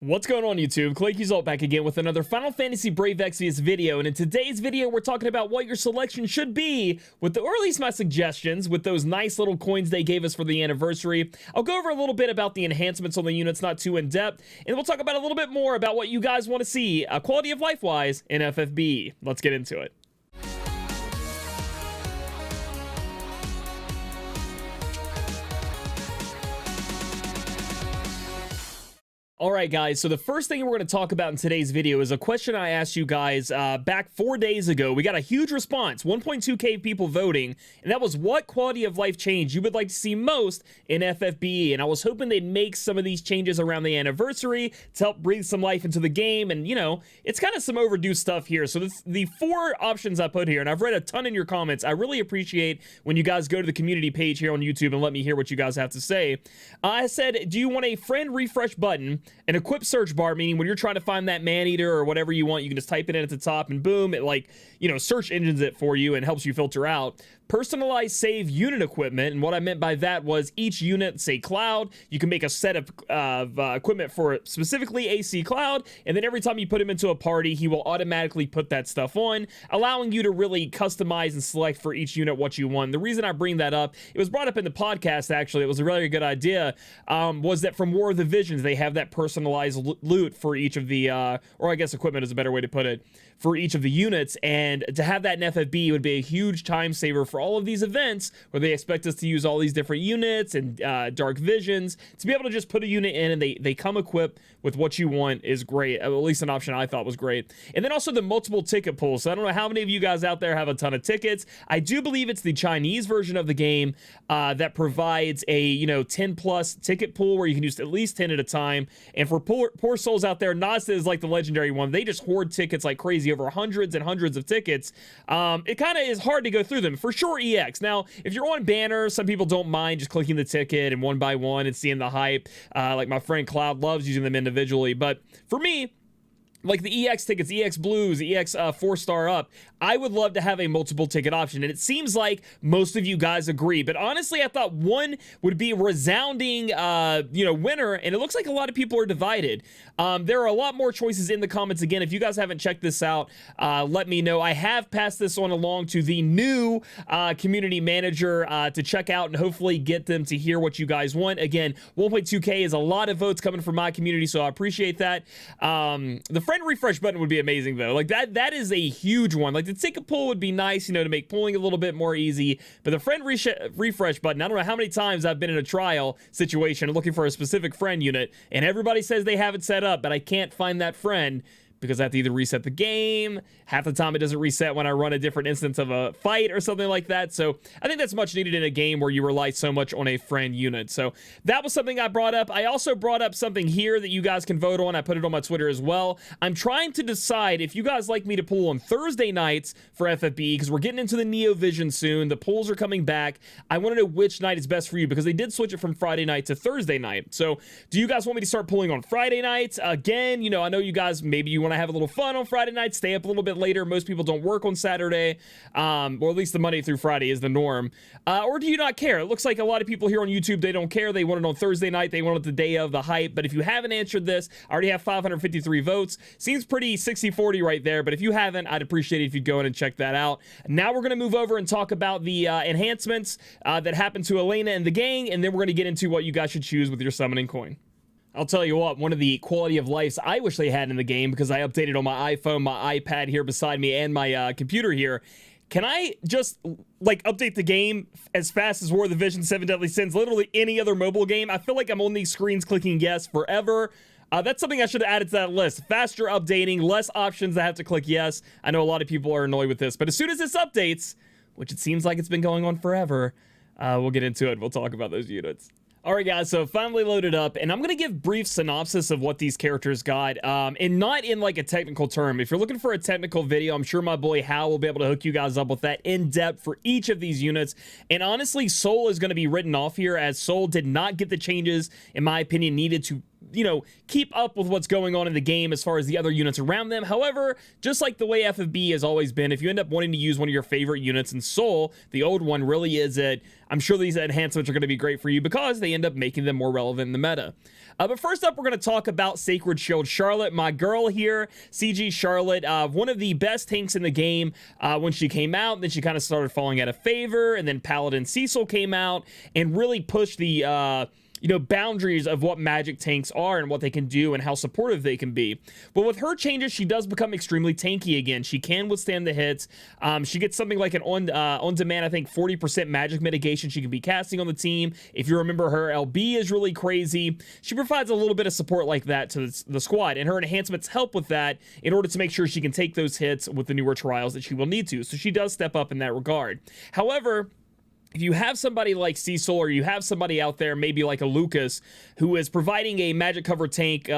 What's going on, YouTube? Claic Yuzolt back again with another Final Fantasy Brave Exvius video, and in today's video we're talking about what your selection should be, or at least my suggestions, with those nice little coins they gave us for the anniversary. I'll go over a little bit about the enhancements on the units, not too in depth, and we'll talk about a little bit more about what you guys want to see, quality of life wise, in FFBE. Let's get into it. Alright guys, so the first thing we're going to talk about in today's video is a question I asked you guys back 4 days ago. We got a huge response, 1.2k people voting, and that was what quality of life change you would like to see most in FFBE, and I was hoping they'd make some of these changes around the anniversary to help breathe some life into the game, and you know, it's kind of some overdue stuff here. So the 4 options I put here, and I've read a ton in your comments. I really appreciate when you guys go to the community page here on YouTube and let me hear what you guys have to say. I said, do you want a friend refresh button, an equip search bar, meaning when you're trying to find that man-eater or whatever you want, you can just type it in at the top and boom, it, like, you know, search engines it for you and helps you filter out. Personalized save unit equipment, and what I meant by that was each unit, say Cloud, you can make a set of equipment for specifically AC Cloud, and then every time you put him into a party, he will automatically put that stuff on, allowing you to really customize and select for each unit what you want. The reason I bring that up, it was brought up in the podcast actually, it was a really good idea, was that from War of the Visions, they have that personalized loot for each of the, or I guess equipment is a better way to put it, for each of the units, and to have that in FFB would be a huge time saver for all of these events where they expect us to use all these different units and dark visions. To be able to just put a unit in and they come equipped with what you want is great. At least an option I thought was great. And then also the multiple ticket pools. So I don't know how many of you guys out there have a ton of tickets. I do believe it's the Chinese version of the game that provides a, you know, 10 plus ticket pool where you can use at least 10 at a time. And for poor souls out there, Nasta is like the legendary one. They just hoard tickets like crazy, over hundreds and hundreds of tickets. It kind of is hard to go through them. For sure, EX. Now, if you're on banner, some people don't mind just clicking the ticket and one by one and seeing the hype. Like my friend Cloud loves using them individually. But for me, like the EX tickets, EX Blues, EX 4-star up, I would love to have a multiple ticket option, and it seems like most of you guys agree, but honestly, I thought one would be a resounding, you know, winner, and it looks like a lot of people are divided. There are a lot more choices in the comments. Again, if you guys haven't checked this out, let me know. I have passed this on along to the new community manager to check out and hopefully get them to hear what you guys want. Again, 1.2k is a lot of votes coming from my community, so I appreciate that. The friend refresh button would be amazing though. Like that is a huge one. Like the ticket pool would be nice, you know, to make pulling a little bit more easy, but the friend refresh button, I don't know how many times I've been in a trial situation looking for a specific friend unit and everybody says they have it set up, but I can't find that friend because I have to either reset the game. Half the time it doesn't reset when I run a different instance of a fight or something like that. So I think that's much needed in a game where you rely so much on a friend unit. So that was something I brought up. I also brought up something here that you guys can vote on. I put it on my Twitter as well. I'm trying to decide if you guys like me to pull on Thursday nights for FFBE, because we're getting into the Neo Vision soon. The polls are coming back. I want to know which night is best for you, because they did switch it from Friday night to Thursday night. So do you guys want me to start pulling on Friday nights? Again, you know, I know you guys, maybe you want to have a little fun on Friday night, stay up a little bit later. Most people don't work on Saturday, or at least the Monday through Friday is the norm. Or do you not care? It looks like a lot of people here on YouTube, they don't care. They want it on Thursday night. They want it the day of the hype. But if you haven't answered this, I already have 553 votes. Seems pretty 60-40 right there. But if you haven't, I'd appreciate it if you'd go in and check that out. Now we're going to move over and talk about the enhancements that happened to Elena and the gang. And then we're going to get into what you guys should choose with your summoning coin. I'll tell you what, one of the quality of lives I wish they had in the game, because I updated on my iPhone, my iPad here beside me, and my computer here. Can I just, like, update the game as fast as War of the Vision 7 Deadly Sins, literally any other mobile game? I feel like I'm on these screens clicking yes forever. That's something I should have added to that list. Faster updating, less options I have to click yes. I know a lot of people are annoyed with this, but as soon as this updates, which it seems like it's been going on forever, we'll get into it. We'll talk about those units. Alright guys, so finally loaded up, and I'm going to give brief synopsis of what these characters got, and not in like a technical term. If you're looking for a technical video, I'm sure my boy Hal will be able to hook you guys up with that in depth for each of these units. And honestly, Soul is going to be written off here, as Soul did not get the changes, in my opinion, needed to you know, keep up with what's going on in the game as far as the other units around them. However, just like the way FFBE has always been, if you end up wanting to use one of your favorite units in Soul, the old one really is it. I'm sure these enhancements are going to be great for you because they end up making them more relevant in the meta. But first up, we're going to talk about Sacred Shield Charlotte, my girl here, CG Charlotte, one of the best tanks in the game when she came out. Then she kind of started falling out of favor, and then Paladin Cecil came out and really pushed the you know, boundaries of what magic tanks are and what they can do and how supportive they can be. But with her changes, she does become extremely tanky again. She can withstand the hits. She gets something like an on-demand, I think, 40% magic mitigation she can be casting on the team. If you remember, her LB is really crazy. She provides a little bit of support like that to the squad, and her enhancements help with that in order to make sure she can take those hits with the newer trials that she will need to. So she does step up in that regard. However, if you have somebody like Cecil, or you have somebody out there, maybe like a Lucas, who is providing a magic cover tank,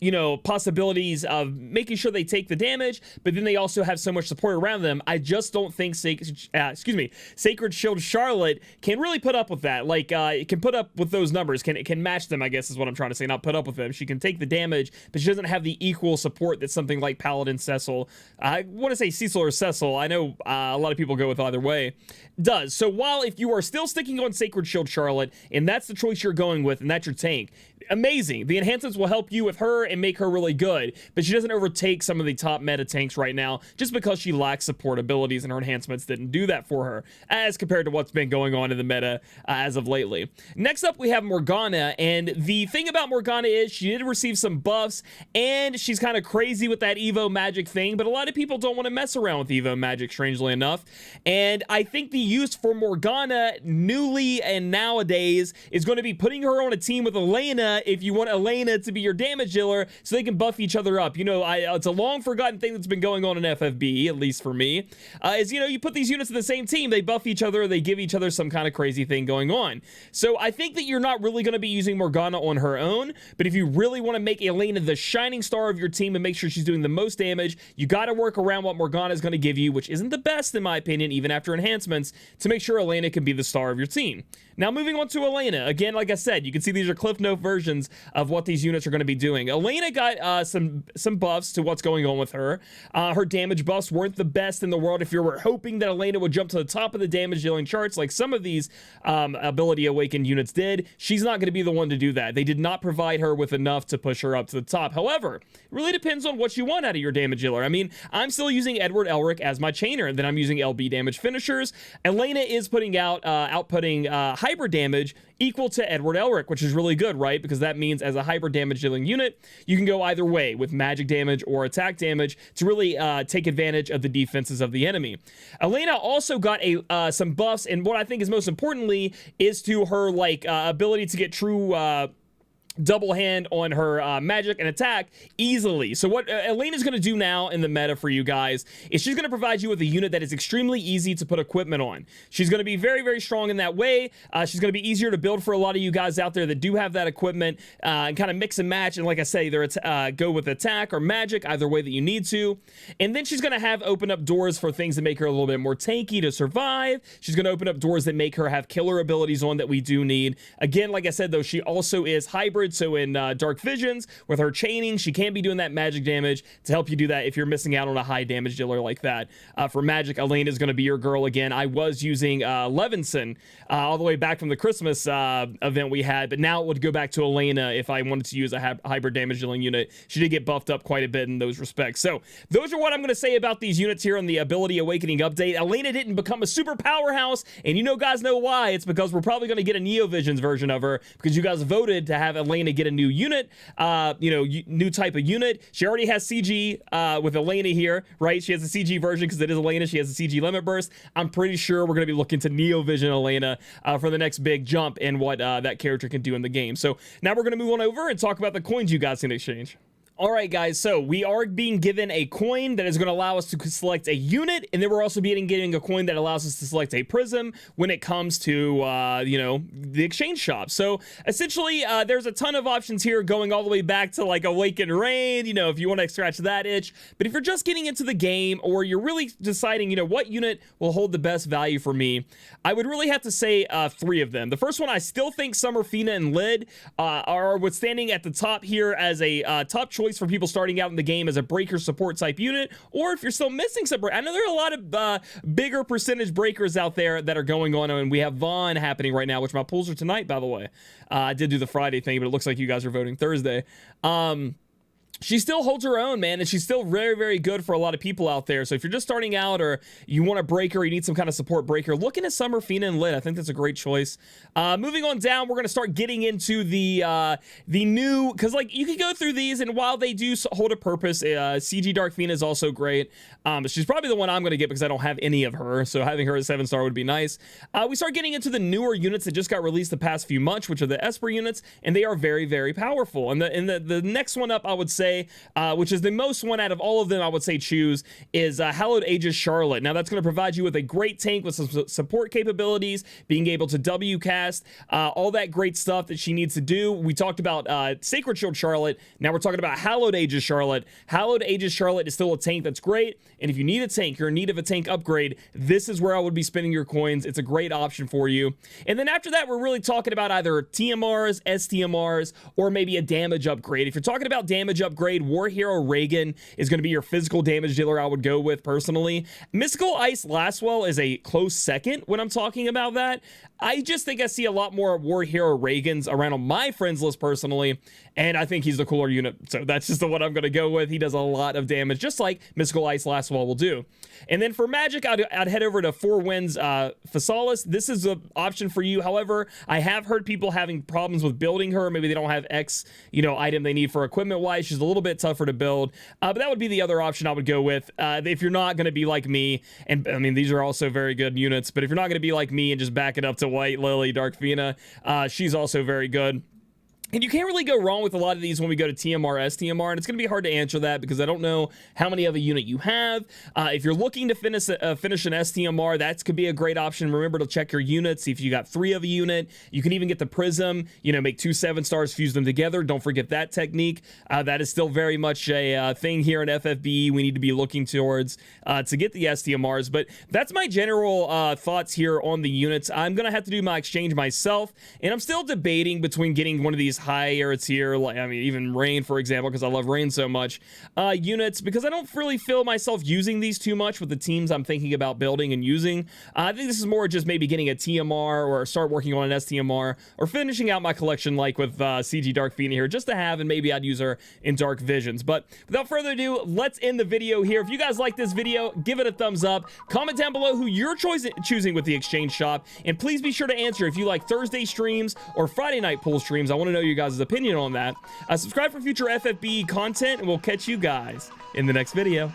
you know, possibilities of making sure they take the damage, but then they also have so much support around them, I just don't think Sacred Shield Charlotte can really put up with that. Like, it can put up with those numbers, can match them, I guess is what I'm trying to say, not put up with them. She can take the damage, but she doesn't have the equal support that something like Paladin Cecil, I want to say Cecil or Cecil, I know a lot of people go with either way, does. So while if you are still sticking on Sacred Shield Charlotte, and that's the choice you're going with, and that's your tank, amazing. The enhancements will help you with her and make her really good, but she doesn't overtake some of the top meta tanks right now just because she lacks support abilities, and her enhancements didn't do that for her as compared to what's been going on in the meta as of lately. Next up, we have Morgana, and the thing about Morgana is she did receive some buffs, and she's kind of crazy with that Evo magic thing, but a lot of people don't want to mess around with Evo magic, strangely enough, and I think the use for Morgana newly and nowadays is going to be putting her on a team with Elena if you want Elena to be your damage dealer so they can buff each other up. You know, it's a long forgotten thing that's been going on in FFBE, at least for me, is, you know, you put these units in the same team, they buff each other, they give each other some kind of crazy thing going on. So I think that you're not really going to be using Morgana on her own, but if you really want to make Elena the shining star of your team and make sure she's doing the most damage, you got to work around what Morgana is going to give you, which isn't the best in my opinion, even after enhancements, to make sure Elena can be the star of your team. Now moving on to Elena, again, like I said, you can see these are Cliff Note versions of what these units are going to be doing. Elena got some buffs to what's going on with her. Her damage buffs weren't the best in the world. If you were hoping that Elena would jump to the top of the damage dealing charts like some of these ability awakened units did, she's not going to be the one to do that. They did not provide her with enough to push her up to the top. However, it really depends on what you want out of your damage dealer. I mean, I'm still using Edward Elric as my chainer, and then I'm using LB damage finishers. Elena is putting out outputting hybrid damage equal to Edward Elric, which is really good, right? Because that means as a hybrid damage dealing unit, you can go either way with magic damage or attack damage to really take advantage of the defenses of the enemy. Elena also got some buffs, and what I think is most importantly is to her like ability to get true double hand on her magic and attack easily. So what Elena's going to do now in the meta for you guys is she's going to provide you with a unit that is extremely easy to put equipment on. She's going to be very, very strong in that way. She's going to be easier to build for a lot of you guys out there that do have that equipment and kind of mix and match. And like I say, either go with attack or magic, either way that you need to. And then she's going to have open up doors for things that make her a little bit more tanky to survive. She's going to open up doors that make her have killer abilities on that we do need. Again, like I said, though, she also is hybrid. So in Dark Visions, with her chaining, she can be doing that magic damage to help you do that if you're missing out on a high damage dealer like that. For magic, Elena is going to be your girl again. I was using Levinson all the way back from the Christmas event we had, but now it would go back to Elena if I wanted to use a hybrid damage dealing unit. She did get buffed up quite a bit in those respects. So those are what I'm going to say about these units here on the Ability Awakening update. Elena didn't become a super powerhouse, and you guys know why. It's because we're probably going to get a Neo Visions version of her because you guys voted to have Elena get a new unit, new type of unit. She already has CG with Elena here, right? She has a CG version because it is Elena. She has a CG limit burst. I'm pretty sure we're going to be looking to Neo Vision Elena for the next big jump in what that character can do in the game. So now we're going to move on over and talk about the coins you guys can exchange. All right, guys, so we are being given a coin that is going to allow us to select a unit, and then we're also getting a coin that allows us to select a prism when it comes to, you know, the exchange shop. So essentially, there's a ton of options here going all the way back to like Awakened Rain, you know, if you want to scratch that itch. But if you're just getting into the game, or you're really deciding, you know, what unit will hold the best value for me, I would really have to say 3 of them. The first one, I still think Summerfina and Lid are withstanding at the top here as a top choice for people starting out in the game as a breaker support type unit, or if you're still missing some. I know there are a lot of bigger percentage breakers out there that are going on, and we have Vaughn happening right now, which my polls are tonight, by the way. I did do the Friday thing, but it looks like you guys are voting Thursday. She still holds her own, man, and she's still very, very good for a lot of people out there. So if you're just starting out, or you want a breaker, you need some kind of support breaker, look into Summerfina and Lid. I think that's a great choice. Moving on down, we're going to start getting into the new, because like you can go through these, and while they do hold a purpose, CG Darkfina is also great. But she's probably the one I'm going to get because I don't have any of her, so having her at 7-star would be nice. We start getting into the newer units that just got released the past few months, which are the Esper units, and they are very, very powerful. And the next one up, I would say, which is the most one out of all of them, I would say choose, is Hallowed Ages Charlotte. Now that's going to provide you with a great tank with some support capabilities, being able to W cast, all that great stuff that she needs to do. We talked about Sacred Shield Charlotte. Now we're talking about Hallowed Ages Charlotte. Hallowed Ages Charlotte is still a tank that's great, and if you need a tank, you're in need of a tank upgrade, this is where I would be spending your coins. It's a great option for you. And then after that, we're really talking about either TMRs, STMRs, or maybe a damage upgrade. If you're talking about damage upgrade, War Hero Reagan is going to be your physical damage dealer I would go with personally. Mystical Ice Lastwell is a close second when I'm talking about that. I just think I see a lot more War Hero Reagans around on my friends list personally, and I think he's the cooler unit, so that's just the one I'm going to go with. He does a lot of damage, just like Mystical Ice Lastwell will do. And then for Magic, I'd head over to 4 Winds Physalis. This is an option for you. However, I have heard people having problems with building her. Maybe they don't have X, you know, item they need for equipment-wise. She's a little bit tougher to build, but that would be the other option I would go with. If you're not going to be like me, and I mean, these are also very good units, but if you're not going to be like me and just back it up to White Lily Darkfina, she's also very good. And you can't really go wrong with a lot of these when we go to TMR, STMR, and it's going to be hard to answer that because I don't know how many of a unit you have. If you're looking to finish an STMR, that could be a great option. Remember to check your units. See if you got 3 of a unit. You can even get the Prism, you know, make 2 7-stars, fuse them together. Don't forget that technique. That is still very much a thing here in FFBE we need to be looking towards to get the STMRs. But that's my general thoughts here on the units. I'm going to have to do my exchange myself, and I'm still debating between getting one of these higher tier, like I mean even Rain, for example, because I love Rain so much, units, because I don't really feel myself using these too much with the teams I'm thinking about building and using. I think this is more just maybe getting a TMR or start working on an STMR or finishing out my collection like with CG Darkfina here just to have, and maybe I'd use her in Dark Visions. But without further ado, let's end the video here. If you guys like this video, give it a thumbs up, comment down below who you're choosing with the exchange shop, and please be sure to answer if you like Thursday streams or Friday night pool streams. I want to know your guys' opinion on that. Subscribe for future FFBE content, and we'll catch you guys in the next video.